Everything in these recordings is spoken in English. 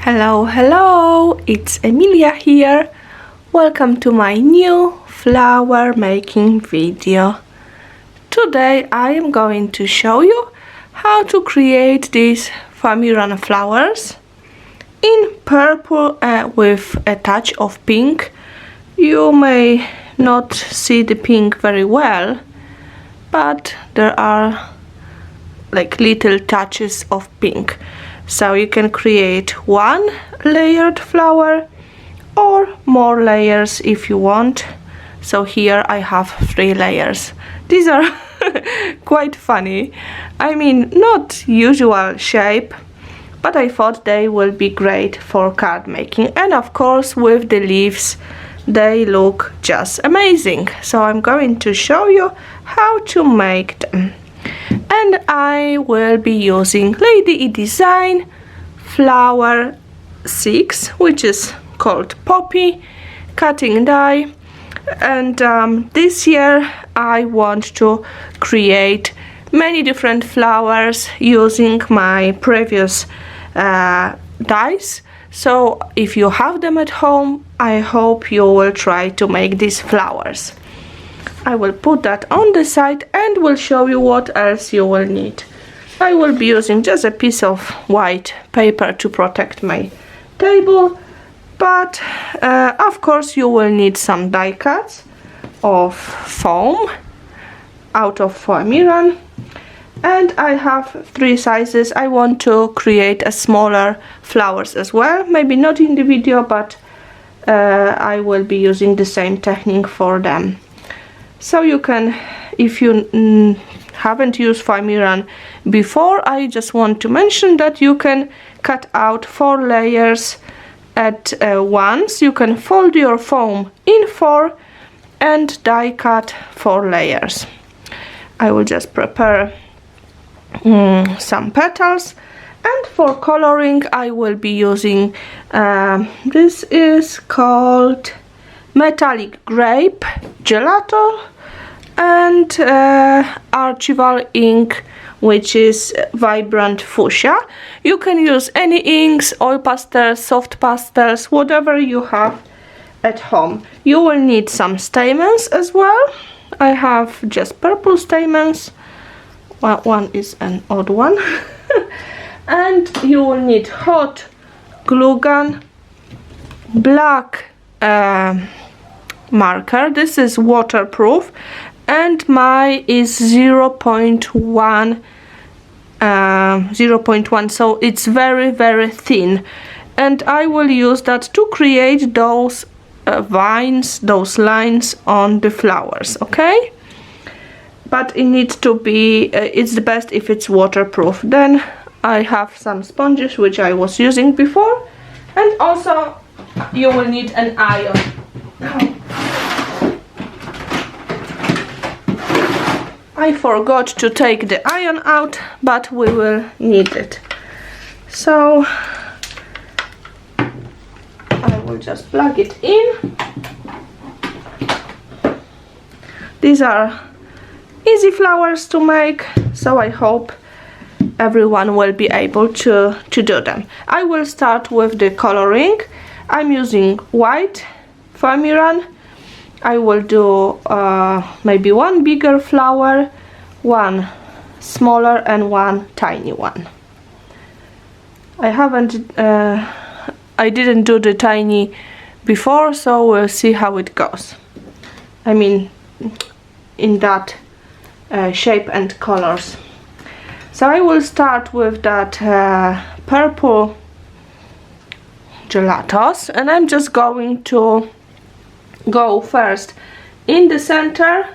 Hello, it's Emilia here. Welcome to my new flower making video. Today I am going to show you how to create these Foamiran flowers in purple with a touch of pink. You may not see the pink very well, but there are like little touches of pink. So you can create one layered flower or more layers if you want. So here I have 3 layers. These are quite funny. I mean, not usual shape, but I thought they will be great for card making. And of course with the leaves they look just amazing. So I'm going to show you how to make them. And I will be using Lady E Design flower 6, which is called Poppy cutting die. And this year I want to create many different flowers using my previous dies. So if you have them at home, I hope you will try to make these flowers. I will put that on the side and will show you what else you will need. I will be using just a piece of white paper to protect my table, but of course you will need some die cuts of foam out of Foamiran, and I have 3 sizes. I want to create a smaller flowers as well, maybe not in the video, but I will be using the same technique for them. So you can, if you haven't used Foamiran before, I just want to mention that you can cut out 4 layers at once. You can fold your foam in 4 and die cut 4 layers. I will just prepare some petals, and for coloring I will be using this is called Metallic Grape Gelato and Archival ink, which is Vibrant Fuchsia. You can use any inks, oil pastels, soft pastels, whatever you have at home. You will need some stamens as well. I have just purple stamens. Well, one is an odd one. And you will need hot glue gun, black marker. This is waterproof and my is 0.1 so it's very thin, and I will use that to create those vines, those lines on the flowers. Okay, but it needs to be it's the best if it's waterproof. Then I have some sponges which I was using before, and also you will need an iron. I forgot to take the iron out, but we will need it. So I will just plug it in. These are easy flowers to make, so I hope everyone will be able to do them. I will start with the coloring. I'm using white Foamiran. I will do maybe 1 bigger flower, 1 smaller and 1 tiny one. I didn't do the tiny before, so we'll see how it goes. I mean, in that shape and colors. So I will start with that purple gelatos, and I'm just going to go first in the center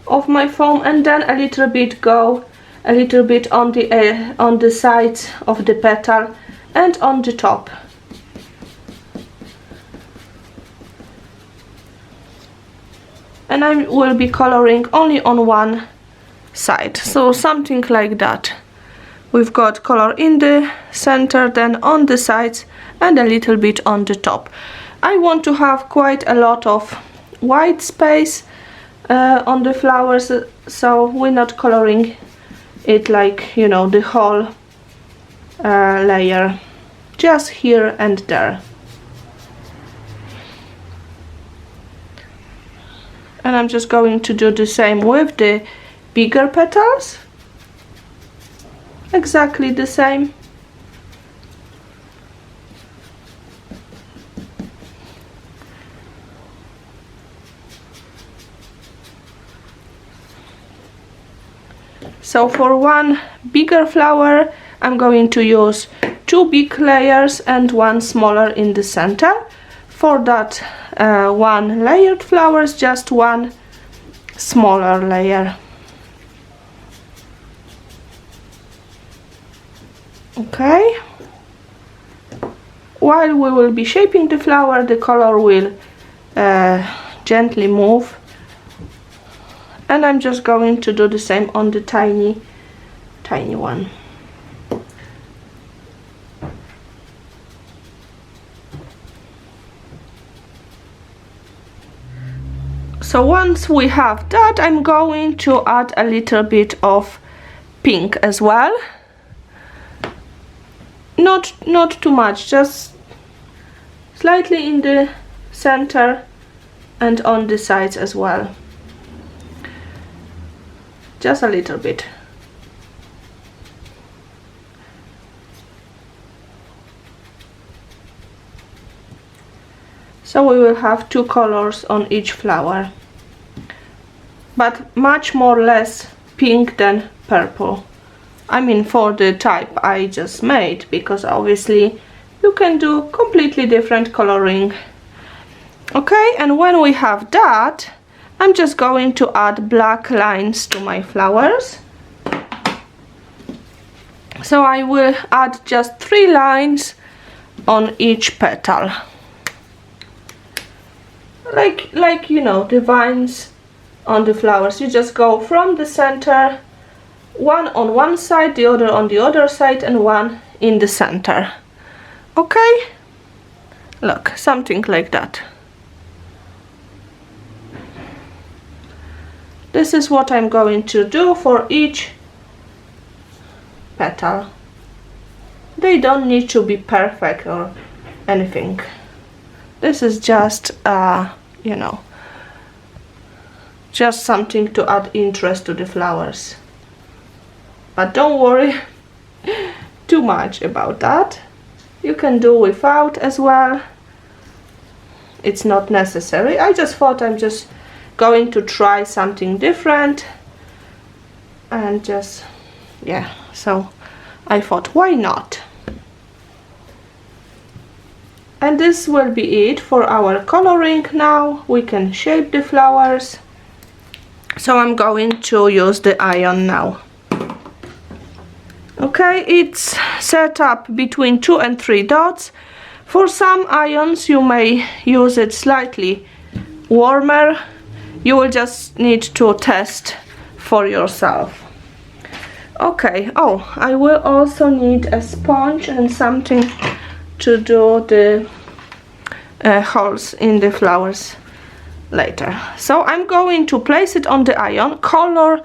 of my foam, and then a little bit go a little bit on the sides of the petal and on the top. And I will be coloring only on one side, so something like that. We've got color in the center, then on the sides, and a little bit on the top. I want to have quite a lot of white space on the flowers, so we're not coloring it like, you know, the whole layer just here and there. And I'm just going to do the same with the bigger petals. Exactly the same. So for one bigger flower, I'm going to use 2 big layers and 1 smaller in the center. For that one layered flowers, just 1 smaller layer. Okay. While we will be shaping the flower, the color will gently move. And I'm just going to do the same on the tiny one. So once we have that, I'm going to add a little bit of pink as well. Not too much, just slightly in the center and on the sides as well. Just a little bit. So we will have 2 colors on each flower, but much more less pink than purple. I mean, for the type I just made, because obviously you can do completely different coloring. Okay, and when we have that, I'm just going to add black lines to my flowers. So I will add just 3 lines on each petal. Like you know, the vines on the flowers. You just go from the center, one on one side, the other on the other side, and one in the center. Okay? Look, something like that. This is what I'm going to do for each petal. They don't need to be perfect or anything. This is just, you know, just something to add interest to the flowers. But don't worry too much about that. You can do without as well. It's not necessary. I just thought I'm just going to try something different, and just, yeah, so I thought, why not? And this will be it for our coloring. Now we can shape the flowers. So I'm going to use the iron now. Okay, it's set up between 2 and 3 dots. For some irons you may use it slightly warmer. You will just need to test for yourself. Okay, oh, I will also need a sponge and something to do the holes in the flowers later. So I'm going to place it on the iron, color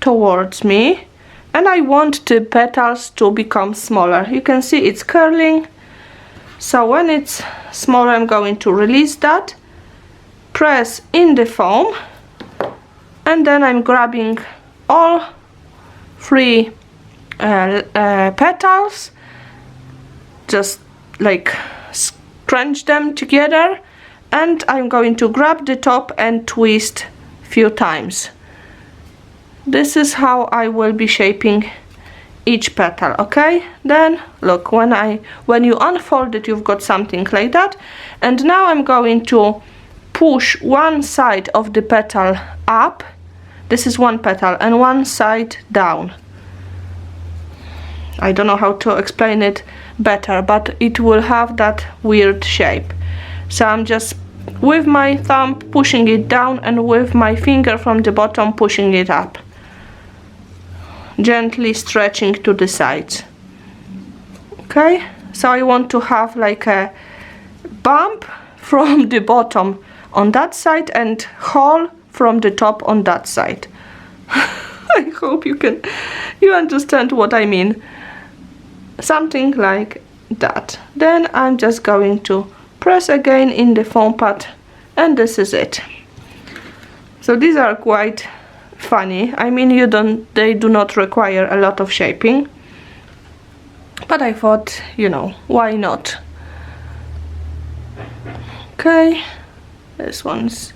towards me, and I want the petals to become smaller. You can see it's curling. So when it's smaller, I'm going to release that, press in the foam, and then I'm grabbing all 3 petals, just like scrunch them together, and I'm going to grab the top and twist few times. This is how I will be shaping each petal. Okay, then look, when you unfold it, you've got something like that. And now I'm going to push one side of the petal up. This is one petal, and one side down. I don't know how to explain it better, but it will have that weird shape. So I'm just with my thumb pushing it down, and with my finger from the bottom pushing it up, gently stretching to the sides. Okay, so I want to have like a bump from the bottom on that side and hole from the top on that side. I hope you understand what I mean. Something like that. Then I'm just going to press again in the foam pad, and this is it. So these are quite funny. I mean, they do not require a lot of shaping, but I thought, you know, why not? Okay, this one's,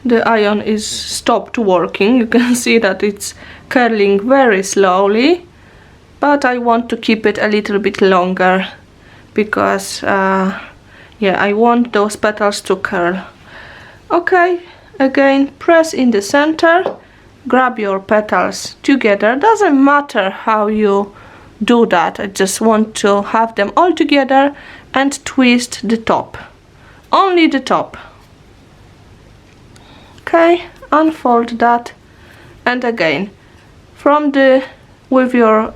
the iron is stopped working. You can see that it's curling very slowly, but I want to keep it a little bit longer because yeah, I want those petals to curl. Okay, again, press in the center, grab your petals together. Doesn't matter how you do that, I just want to have them all together and twist the top, only the top. Okay, unfold that, and again from the, with your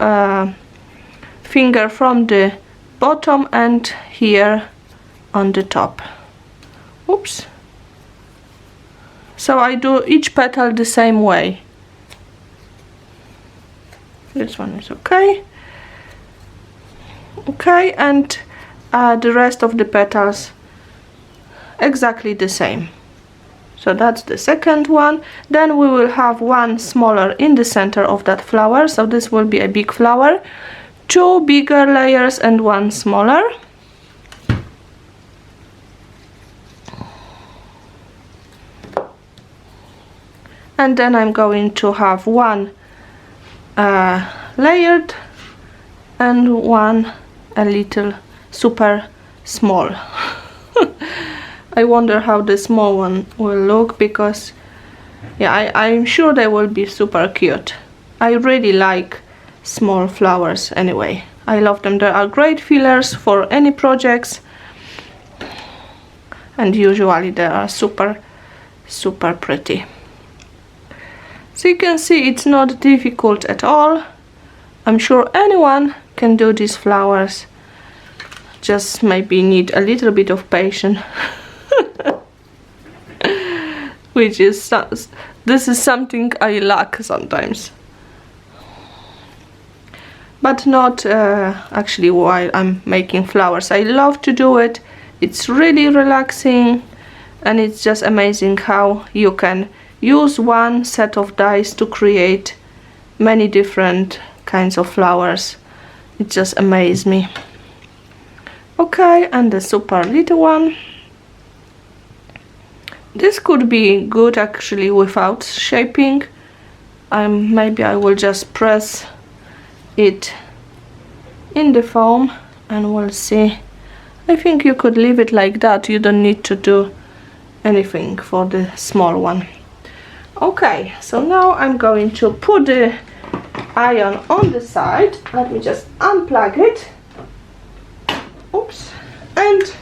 finger from the bottom and here on the top. Oops. So I do each petal the same way. This one is okay. Okay, and the rest of the petals exactly the same. So that's the second one. Then we will have one smaller in the center of that flower, so this will be a big flower. 2 bigger layers and 1 smaller. And then I'm going to have 1 layered and 1 a little super small. I wonder how the small one will look, because yeah, I'm sure they will be super cute. I really like small flowers anyway. I love them. They are great fillers for any projects, and usually they are super pretty. So you can see it's not difficult at all. I'm sure anyone can do these flowers, just maybe need a little bit of patience. Which is, this is something I lack sometimes, but not actually while I'm making flowers. I love to do it. It's really relaxing, and it's just amazing how you can use one set of dies to create many different kinds of flowers. It just amazes me. Okay, and the super little one. This could be good actually without shaping. Maybe I will just press it in the foam and we'll see. I think you could leave it like that. You don't need to do anything for the small one. Okay, so now I'm going to put the iron on the side. Let me just unplug it. Oops. And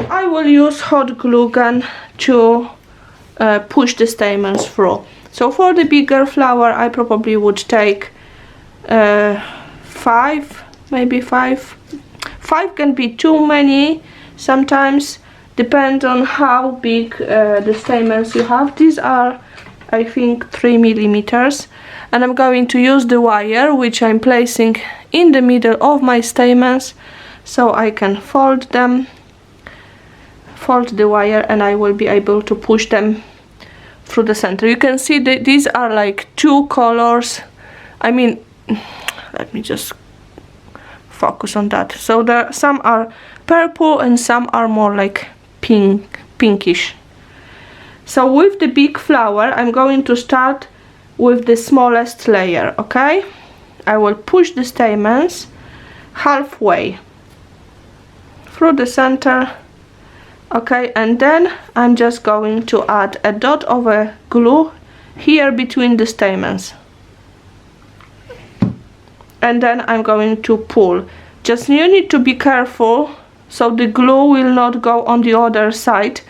I will use hot glue gun to push the stamens through. So for the bigger flower I probably would take 5, maybe 5. 5 can be too many sometimes, depend on how big the stamens you have. These are, I think, 3 millimeters, and I'm going to use the wire which I'm placing in the middle of my stamens, so I can fold them, fold the wire, and I will be able to push them through the center. You can see that these are like 2 colors. I mean, let me just focus on that. So there, some are purple and some are more like pinkish. So with the big flower I'm going to start with the smallest layer. Okay, I will push the stamens halfway through the center. Okay, and then I'm just going to add a dot of a glue here between the stamens, and then I'm going to pull. Just you need to be careful so the glue will not go on the other side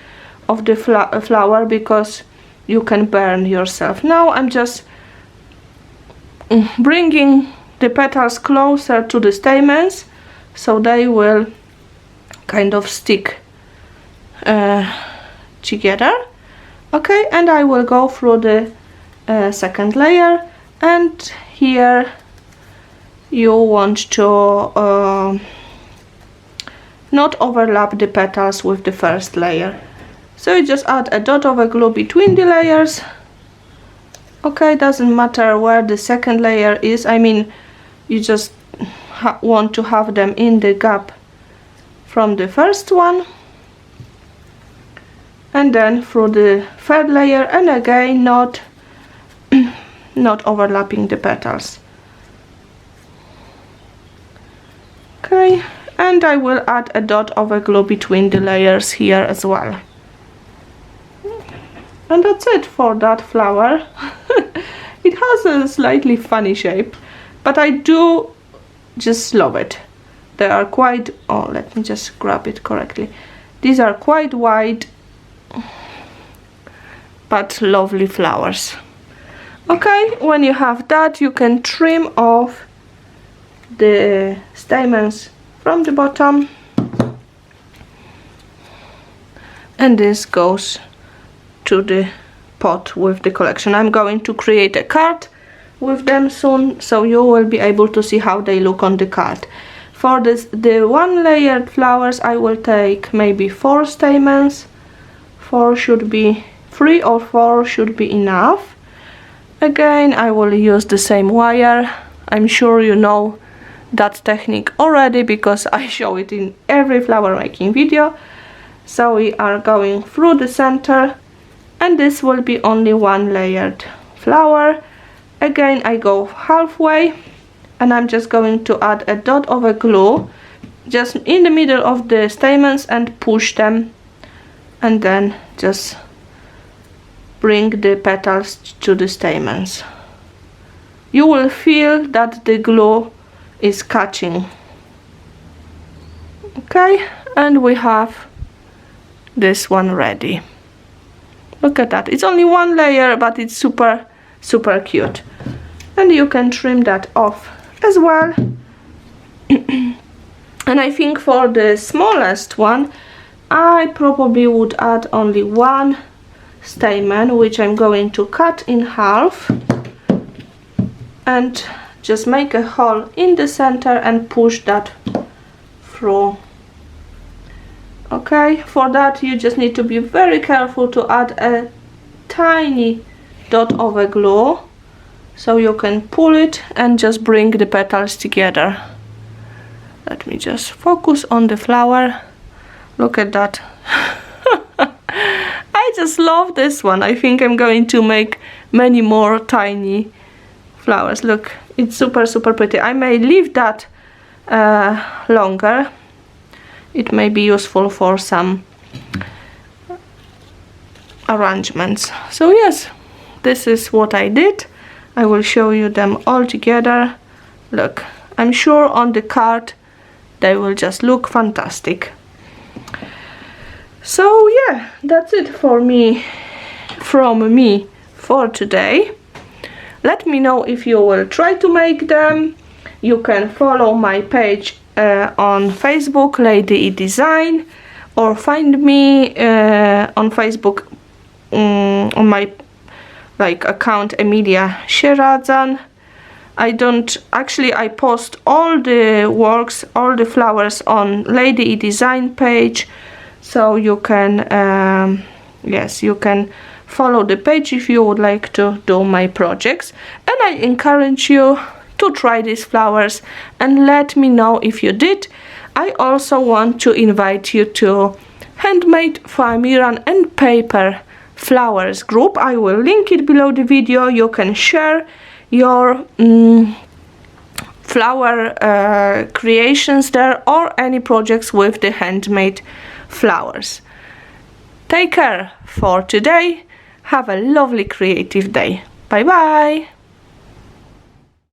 of the flower, because you can burn yourself. Now I'm just bringing the petals closer to the stamens so they will kind of stick together. Okay, and I will go through the second layer, and here you want to not overlap the petals with the first layer. So you just add a dot of a glue between the layers. Okay, doesn't matter where the second layer is, I mean you just want to have them in the gap from the first one, and then through the third layer, and again not overlapping the petals. Okay, and I will add a dot of a glue between the layers here as well. And that's it for that flower. It has a slightly funny shape, but I do just love it. They are quite, oh, let me just grab it correctly. These are quite wide but lovely flowers. Okay, when you have that, you can trim off the stamens from the bottom, and this goes to the pot with the collection. I'm going to create a card with them soon, so you will be able to see how they look on the card. For this, the one layered flowers, I will take maybe 4 stamens. 4 should be 3 or 4 should be enough. Again, I will use the same wire. I'm sure you know that technique already because I show it in every flower making video. So we are going through the center, and this will be only one layered flower. Again, I go halfway, and I'm just going to add a dot of a glue just in the middle of the stamens and push them, and then just bring the petals to the stamens. You will feel that the glue is catching. Okay, and we have this one ready. Look at that, it's only one layer, but it's super cute. And you can trim that off as well. And I think for the smallest one, I probably would add only 1 stamen, which I'm going to cut in half and just make a hole in the center and push that through. Okay, for that you just need to be very careful to add a tiny dot of a glue, so you can pull it and just bring the petals together. Let me just focus on the flower. Look at that. I just love this one. I think I'm going to make many more tiny flowers. Look, it's super pretty. I may leave that longer. It may be useful for some arrangements. So yes, this is what I did. I will show you them all together. Look, I'm sure on the card they will just look fantastic. So yeah, that's it from me for today. Let me know if you will try to make them. You can follow my page on Facebook, Lady E Design, or find me on Facebook on my account Emilia Sieradzan. I post all the works, all the flowers on Lady E Design page, so you can yes, you can follow the page if you would like to do my projects. And I encourage you to try these flowers and let me know if you did. I also want to invite you to Handmade, Foamiran and Paper Flowers group. I will link it below the video. You can share your flower creations there, or any projects with the handmade flowers. Take care for today. Have a lovely creative day. Bye bye.